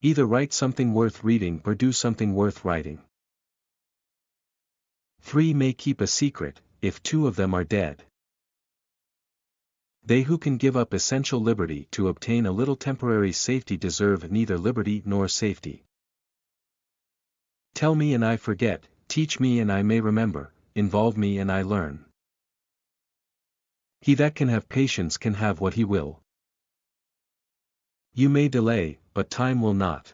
Either write something worth reading or do something worth writing. 3 may keep a secret, if 2 of them are dead. They who can give up essential liberty to obtain a little temporary safety deserve neither liberty nor safety. Tell me and I forget, teach me and I may remember, involve me and I learn. He that can have patience can have what he will. You may delay, but time will not.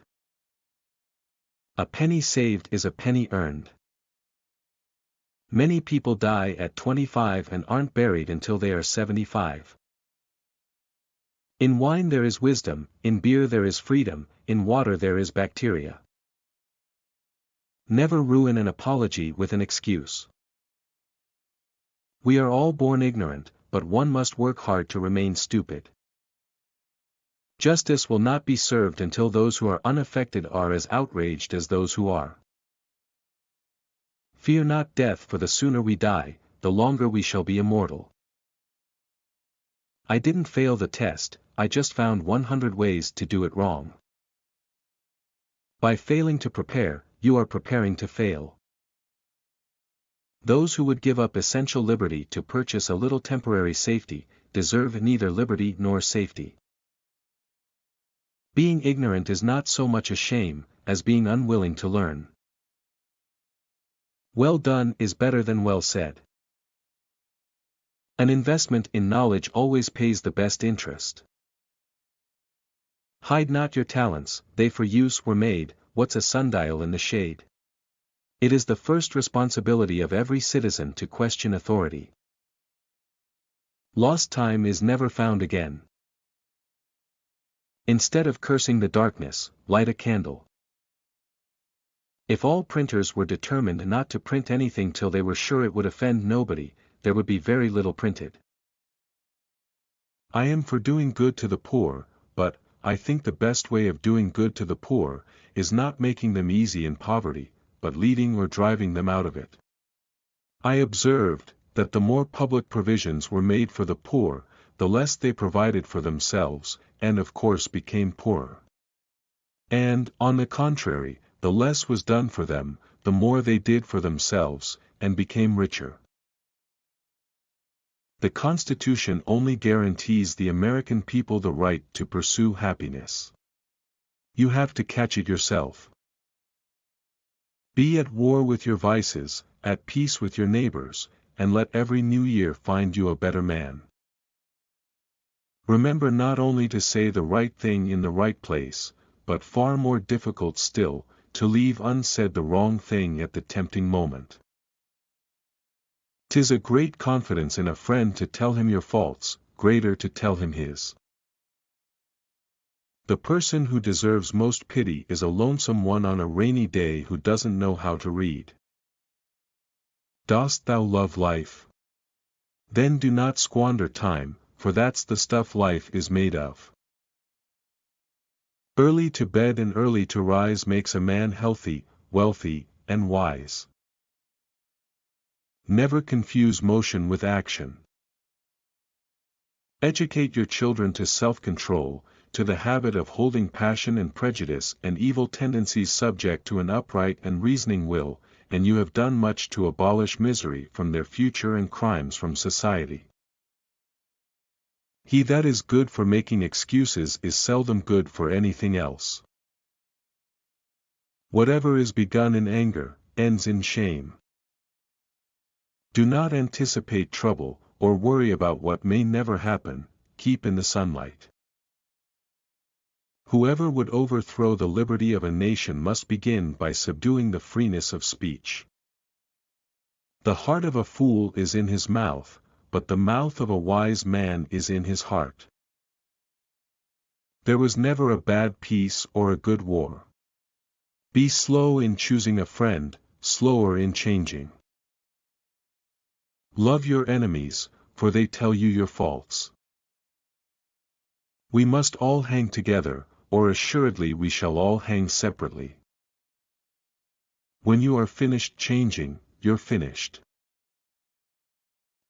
A penny saved is a penny earned. Many people die at 25 and aren't buried until they are 75. In wine there is wisdom, in beer there is freedom, in water there is bacteria. Never ruin an apology with an excuse. We are all born ignorant, but one must work hard to remain stupid. Justice will not be served until those who are unaffected are as outraged as those who are. Fear not death, for the sooner we die, the longer we shall be immortal. I didn't fail the test, I just found 100 ways to do it wrong. By failing to prepare, you are preparing to fail. Those who would give up essential liberty to purchase a little temporary safety, deserve neither liberty nor safety. Being ignorant is not so much a shame, as being unwilling to learn. Well done is better than well said. An investment in knowledge always pays the best interest. Hide not your talents, they for use were made, what's a sundial in the shade? It is the first responsibility of every citizen to question authority. Lost time is never found again. Instead of cursing the darkness, light a candle. If all printers were determined not to print anything till they were sure it would offend nobody, there would be very little printed. I am for doing good to the poor, but, I think the best way of doing good to the poor, is not making them easy in poverty, but leading or driving them out of it. I observed, that the more public provisions were made for the poor, the less they provided for themselves, and of course became poorer. And, on the contrary, the less was done for them, the more they did for themselves, and became richer. The Constitution only guarantees the American people the right to pursue happiness. You have to catch it yourself. Be at war with your vices, at peace with your neighbors, and let every new year find you a better man. Remember not only to say the right thing in the right place, but far more difficult still, to leave unsaid the wrong thing at the tempting moment. 'Tis a great confidence in a friend to tell him your faults, greater to tell him his. The person who deserves most pity is a lonesome one on a rainy day who doesn't know how to read. Dost thou love life? Then do not squander time, for that's the stuff life is made of. Early to bed and early to rise makes a man healthy, wealthy, and wise. Never confuse motion with action. Educate your children to self-control, to the habit of holding passion and prejudice and evil tendencies subject to an upright and reasoning will, and you have done much to abolish misery from their future and crimes from society. He that is good for making excuses is seldom good for anything else. Whatever is begun in anger, ends in shame. Do not anticipate trouble, or worry about what may never happen, keep in the sunlight. Whoever would overthrow the liberty of a nation must begin by subduing the freeness of speech. The heart of a fool is in his mouth, but the mouth of a wise man is in his heart. There was never a bad peace or a good war. Be slow in choosing a friend, slower in changing. Love your enemies, for they tell you your faults. We must all hang together, or assuredly we shall all hang separately. When you are finished changing, you're finished.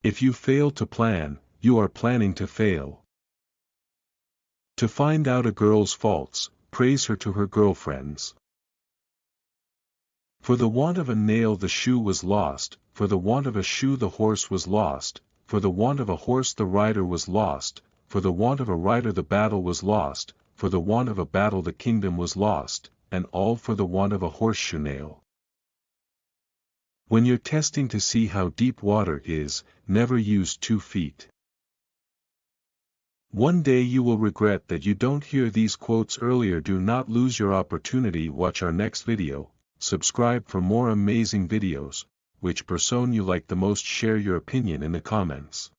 If you fail to plan, you are planning to fail. To find out a girl's faults, praise her to her girlfriends. For the want of a nail the shoe was lost, for the want of a shoe the horse was lost, for the want of a horse the rider was lost, for the want of a rider the battle was lost, for the want of a battle the kingdom was lost, and all for the want of a horseshoe nail. When you're testing to see how deep water is, never use 2 feet. One day you will regret that you don't hear these quotes earlier. Do not lose your opportunity. Watch our next video, subscribe for more amazing videos. Which person you like the most? Share your opinion in the comments.